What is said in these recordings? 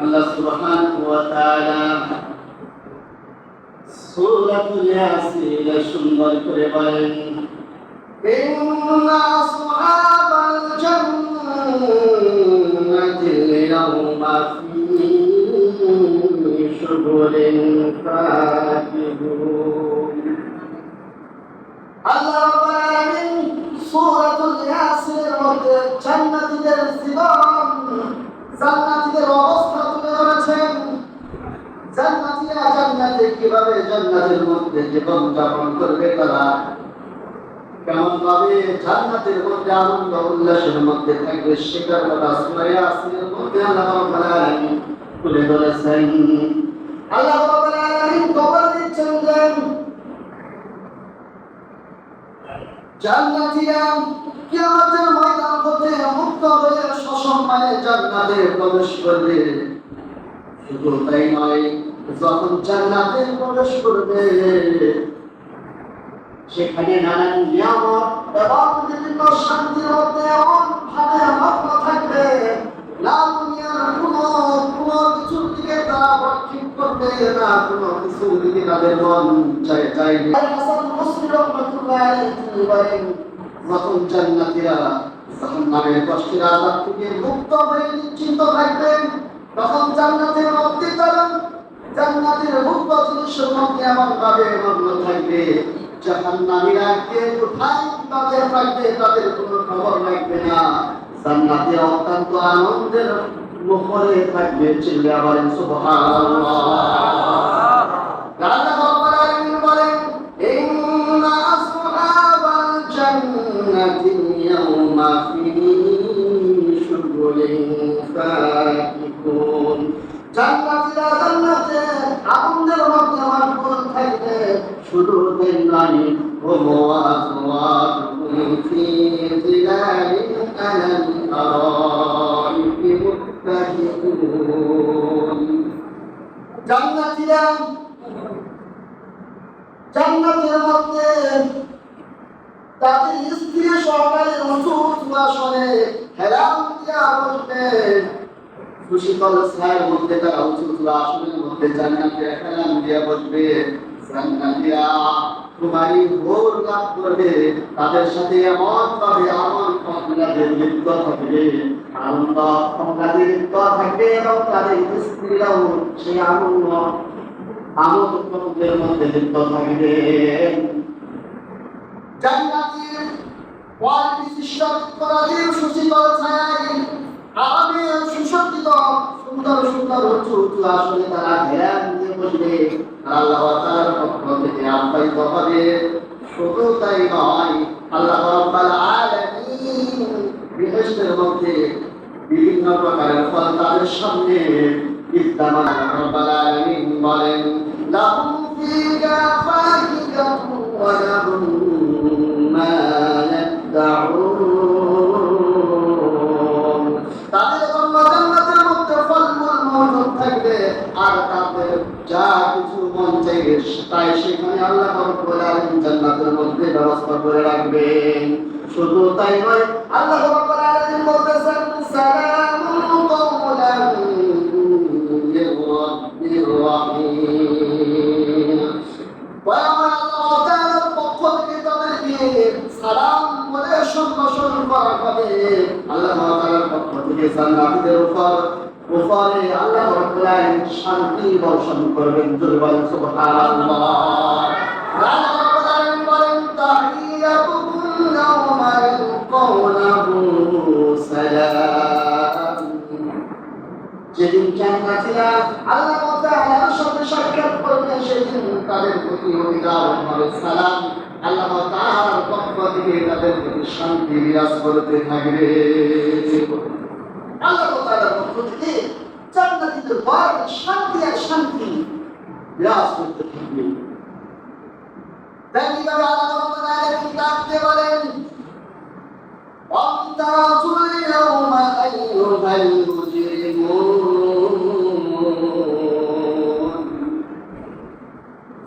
আল্লাহ সুবহানাহু ওয়া তাআলা সূরাতুল ইয়াসিন সুন্দর করে বলেন, ইন্না আসহাবাল জান্নাতি ইয়াওমা ফী শুগুলিন ফাকিহুন। আল্লাহ রাব্বুল আলামিন সূরাতুল ইয়াসিনের মধ্যে জান্নাতীদের জীবন, জান্নাতীদের অবস্থা তুলে ধরেছেন। জান্নাতীরা জান্নাতে কিভাবে জান্নাতের মধ্যে জীবন যাপন করবে, তারা কেমন ভাবে জান্নাতের মধ্যে আনন্দ উল্লাসের মধ্যে থাকবে, সেটার কথা সূরা ইয়াসিনের মধ্যে আল্লাহ রাব্বুল আলামিন তুলে ধরেছেন। আল্লাহ রাব্বুল আলামিন খবর দিচ্ছেন যে জান্নাতীরা কিয়ামতের ময়দান হতে মুক্ত হয়ে সসম্মানে জান্নাতে প্রবেশ করবে। শুধু তাই নয়, যখন জান্নাতে প্রবেশ করবে সেখানে নানান নিয়ামত এবং বিভিন্ন শান্তির মধ্যে এমন ভাবে মগ্ন থাকবে, না দুনিয়ার কোনো কিছুর দিকে তারা প্রক্ষেপ করবে না, কোনো কিছুর দিকে তাদের মন চাইবে। হাসান বসরি রাহমাতুল্লাহ আলাইহি বলেন, যখন জান্নাতীরা জাহান্নামের কষ্টের আযাব থেকে মুক্ত হয়ে নিশ্চিন্ত থাকবেন, তখন জান্নাতের মধ্যে তারা জান্নাতের মুক্ত জিনিসের মধ্যে এমন ভাবে মগ্ন থাকবে, জাহান্নামীরা কে কোথায় তাদের থাকবে তাদের কোনো খবর রাখবে না। জান্নাতীরা অত্যন্ত আনন্দের মুখরে থাকবে। চিল্লা বলেন সুবহানাল্লাহ। আল্লাহ রাব্বুল আলামিন বলেন, ইন্না আসহাবাল জান্নাতি ইয়াওমা ফী শুগুলিন ফাকিহুন। জান্নাতীরা জান্নাতে আনন্দের মধ্যে মগ্ন থাকবে। শুধু তাই নয়, ওয়াজওয়াজুহুম ফী যিলালিন আলাল আরাইকি মুত্তাকিউন। জান্নাতীরা জান্নাতের মধ্যে তাদের স্ত্রী সহকারে উঁচু আসনে হেলান দিয়া বসবেন। সুশীতল ছায়ার মধ্যে তারা উঁচু আসনের মধ্যে জান্নাতীরা হেলান দিয়া বসবে। জান্নাতীরা তোমারই ভোর লাভ করবে, তাদের সাথে এমন ভাবে এমন সংলাপের লিপ্ত থাকবে, আনন্দ সংলাপে লিপ্ত থাকবে এবং তাদের স্ত্রীরাও সেই আমোদের মধ্যে লিপ্ত থাকবে। জান্নাতের ওয়াল বিশিষ্ট বৃক্ষরাজির সুশীতল ছায়ায় আরামে সুসজ্জিত সুন্দর সুন্দর উঁচু উঁচু আসনে তারা হেলান দিয়ে বসবে। আল্লাহ তাআলার পক্ষ থেকে আপ্যায়িত হবে। শুধু তাই নয়, আল্লাহ রাব্বুল আলামিন বিহেশতের মধ্যে বিভিন্ন প্রকারের ফল তাদের সামনে বিদ্যমান। রাব্বুল আলামিন বলেন, লাহুম ফিহা ফাকিহাতুন ওয়া লাহুম মা ইয়াদউন। তাদের জন্য জান্নাতের মধ্যে ফলমূল মওজুদ থাকবে, আর তাদের যা কিছু মন চাইবে তাই সেখানে আল্লাহ রাব্বুল আলামিন জান্নাতের মধ্যে ব্যবস্থা করে রাখবেন। শুধু তাই নয়, আল্লাহ রাব্বুল আলামিন বলতেছেন, সালামুন কাওলান মির রাব্বির রাহিম। আল্লাহ তাআলার পক্ষ থেকে তাদেরকে সালাম বলে সম্ভাষণ করা হবে। আল্লাহ তাআলার পক্ষ থেকে জান্নাতীদের উপরে আল্লাহ রাব্বুল আলামিন শান্তি বর্ষণ করবেন। জোরে সুবহানাল্লাহ। আল্লাহ রাব্বুল আলামিন বলেন, তাহিয়াতুহুম ইয়াওমা ইয়ালকাউনাহু সালাম। যেদিন জান্নাতীরা আল্লাহ তাআলার সাথে সাক্ষাৎ করবে, সেদিন তাদের প্রতি অধিকার হবে সালাম। আল্লাহ তাআলার পক্ষ থেকে তাদের প্রতি শান্তি বিরাজ করতে থাকবে। আল্লাহ তাআলার পক্ষ থেকে জান্নাতীদের ঘরে শান্তি আর শান্তি বিরাজ করতে থাকবে। তাই কিভাবে আল্লাহ তাআলা এই ডাকতে বলেন, ওয়ান্তাজুল ইয়াওমা আইয়ুহাল মুজরিমুন।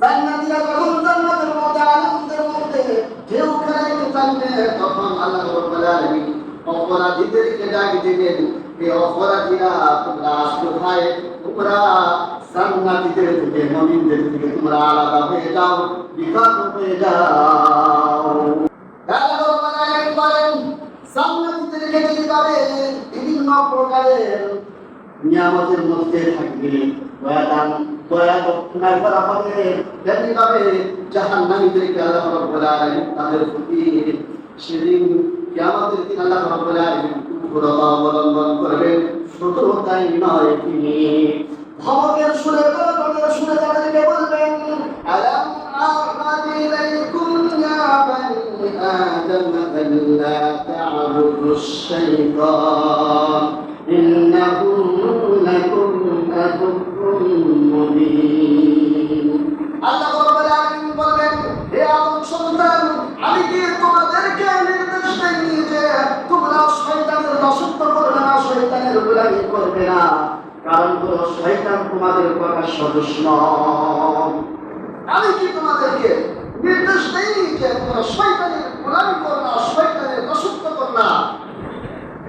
জান্নাতীরা যখন জান্নাতের মধ্যে আনন্দের মধ্যে ঢেউ খেলাইতে থাকবে, তখন আল্লাহ রাব্বুল আলামিন অপরাধীদেরকে ডাক দিবেন, এই অপরাধীরা তোমরা কোথায়? তোমরা জান্নাতীদের থেকে, মুমিনদের থেকে তোমরা আলাদা হয়ে যাও, বিভাগ হয়ে যাও। আল্লাহ রাব্বুল আলামিন বলেন, জান্নাতীদেরকে যেভাবে বিভিন্ন প্রকারের নিয়ামতের মধ্যে থাকবে, দয়া দক্ষিণা করা হবে, তেমনিভাবে জাহান্নামীদেরকে আল্লাহ রাব্বুল আলামিন তাদের প্রতি সেদিন কিয়ামতের দিন আল্লাহ রাব্বুল আলামিন কঠোরতা অবলম্বন করবেন। শুধু তাই নয়, তিনি ধমকের সুরে গর্জনের সুরে তাদেরকে বলবেন, আলাম আ'হাদ ইলাইকুম ইয়া বানি আদম আল্লা তা'বুদুশ শাইতান ইন্নাহু লাকুম আদুউম মুবিন। আল্লাহ রাব্বুল আলামিন বলেন, হে আদম সন্তান, আমি কি তোমাদেরকে নির্দেশ দেইনি যে তোমরা শয়তানের দাসত্ব করবে না, শয়তানের গোলামি করবে না? কারণ হলো শয়তান তোমাদের প্রকাশ্য দুশমন। আমি কি তোমাদেরকে নির্দেশ দেইনি যে তোমরা শয়তানের গোলামি করো না, শয়তানের দাসত্ব করো না?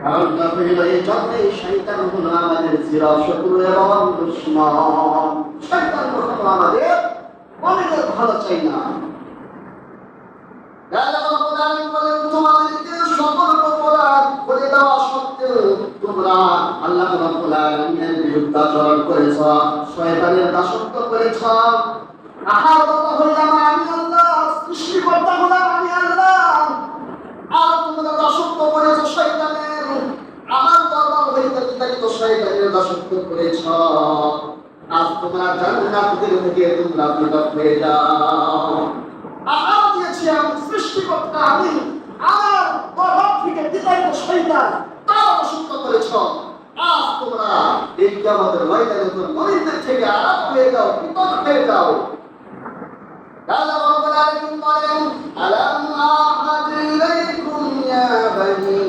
কারণ হলো এই জন্যই শয়তান হলো আমাদের চিরশত্রু এবং দুশমন। শয়তান হলো আমাদের মনের ভালো চাই না। আল্লাহ রাব্বুল আলামিন বলেন, তোমাদেরকে সকল অপরাধ করে দেওয়া সত্ত্বেও তোমরা আল্লাহ রাব্বুল আলামিনের বিরুদ্ধাচরণ করেছ, শয়তানের দাসত্ব করেছ। আহার কথা হইলাম আমি আল্লাহ, সৃষ্টিকর্তা হলাম আমি আল্লাহ, আর তোমরা দাসত্ব করেছ শয়তানের। আমার দরবার হইতে বিতাড়িত শয়তানের দাসত্ব করেছ। আজ তোমরা জান্নাতের থেকে তোমরা পৃথক হয়ে যাও। আহার দিয়েছি আমি সৃষ্টিকর্তা, আমি আর দরবার থেকে বিতাড়িত শয়তান তার দাসত্ব করেছ। আজ তোমরা এই কিয়ামতের ময়দানে তোমরা মুমিনদের থেকে আলাদা হয়ে যাও, পৃথক হয়ে যাও। আল্লাহ রাব্বুল আলামিন বলেন, আলাম আ'হাদ ইলাইকুম ইয়া বানি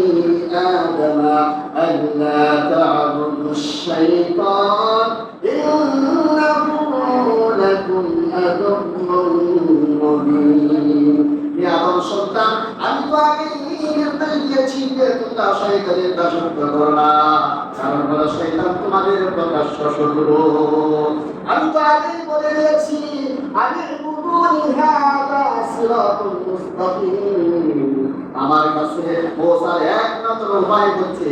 আদম আল্লা তা'বুদুশ শাইতান ইন্নাহু লাকুম আদুউম মুবিন। হে আদম সন্তান, আমি তো আগে নির্দেশ দিয়েছি যে তোমরা শয়তানের দাসত্ব করো না, কারণ হলো শয়তান তোমাদের প্রকাশ্য শত্রু। আমি তো আগেই বলে দিয়েছি, আগে আমার কাছে পৌঁছার একমাত্র উপায় হচ্ছে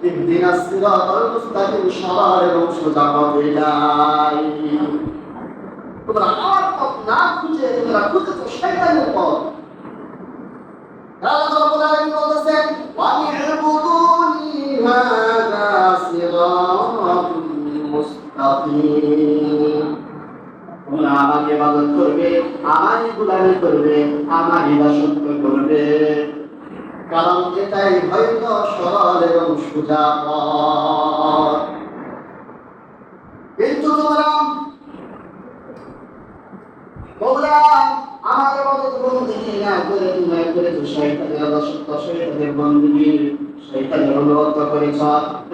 ইহদিনাস সিরাতাল মুস্তাকিম, সরল এবং সোজা পথ এটাই। তোমরা আমার পথ না খুঁজে তোমরা খুঁজেছো শয়তানের পথ। আল্লাহ রাব্বুল আলামিন বলেছেন, ওয়ানি'বুদুনি হাযা সিরাতুম মুস্তাকিম। তোমরা আমাকে ইবাদত করবে, আমারই গোলামি করবে, আমারই দাসত্ব করবে, কারণ এটাই হয়তো সরল এবং সোজা পথ। কিন্তু তোমরা আমার ইবাদত বন্দেগী না করে তোমরা করেছো শয়তানের দাসত্ব, শয়তানের বন্দেগী, শয়তানের অনুগত করেছ।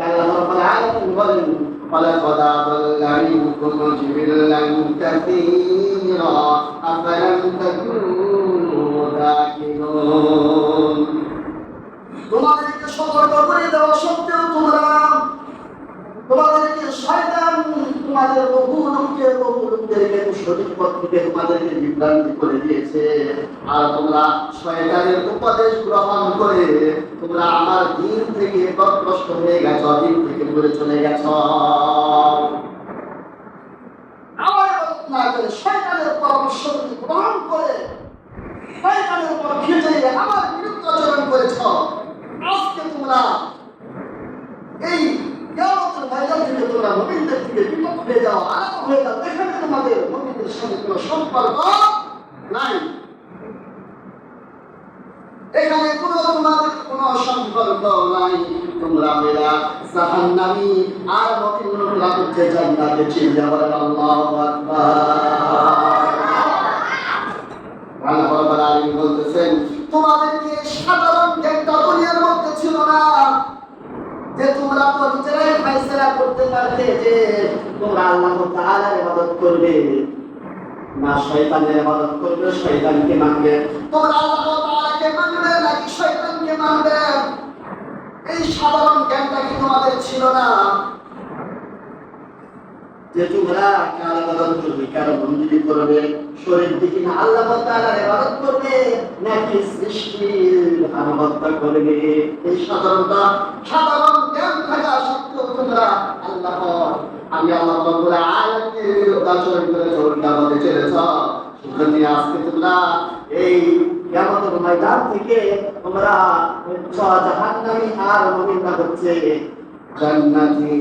আল্লাহ রাব্বুল আলামিন বলেন, ولقد أضل منكم جبلا كثيرا أفلم تكونوا ذاكرين। তোমাদেরকে সতর্ক করে দেওয়া সত্ত্বেও তোমাদেরকে শয়তান তোমাদের বহু লোকদেরকে সঠিক পথ থেকে তোমাদেরকে বিভ্রান্তি করে দিয়েছে। আর তোমরা শয়তানের উপদেশ গ্রহণ করে তোমরা আমার দিন থেকে পথভ্রষ্ট হয়ে গেছো, দিন থেকে দূরে চলে গেছো। আমার না করে শয়তানের পরামর্শ গ্রহণ করে শয়তানের উপর খেজে আমার বিরুদ্ধাচরণ করেছ। আজকে তোমরা এই কিয়ামতের ময়দান থেকে তোমরা মুমিনদের থেকে পৃথক হয়ে যাও, আলাদা হয়ে যাও। এখানে তোমাদের মুমিনদের সঙ্গে কোনো সম্পর্ক নাই, এখানে তোমাদের কোনো সম্পর্ক নাই। তোমরা মেরা জাহান্নামী, আর মুমিনরা হচ্ছে জান্নাতে চলে যাবে। আল্লাহু আকবার। আল্লাহ রাব্বুল আলামিন বলতেছেন, তোমাদেরকে সাধারণ জ্ঞানটা দুনিয়ার মধ্যে ছিল না যে তোমরা তো নিজেরাই ফয়সালা করতে পারবে যে তোমরা আল্লাহ তাআলার ইবাদত করবে না শয়তানের ইবাদত করবে, শয়তানকে মানবে। তোমরা আল্লাহ তাআলাকে মানবে নাকি শয়তানকে মানবে? এই সাধারণ জ্ঞানটা কি তোমাদের ছিল না যে তোমরা কার ইবাদত করবে, কার বন্দী করবে, শরীর দিকে না আল্লাহ তাআলার ইবাদত করবে নাকি সৃষ্টির আনুগত্য করবে? এই সাধারণ জ্ঞান থাকা সত্ত্বেও তোমরা আল্লাহ আমি আল্লাহ রাব্বুল আলামিনের বিরুদ্ধে আচরণ করে চলতে আমাদের ছেড়েছ। সেজন্য আজকে তোমরা এই কিয়ামতের ময়দান থেকে তোমরা জাহান্নামী আর মুমিনরা হচ্ছে জান্নাতি।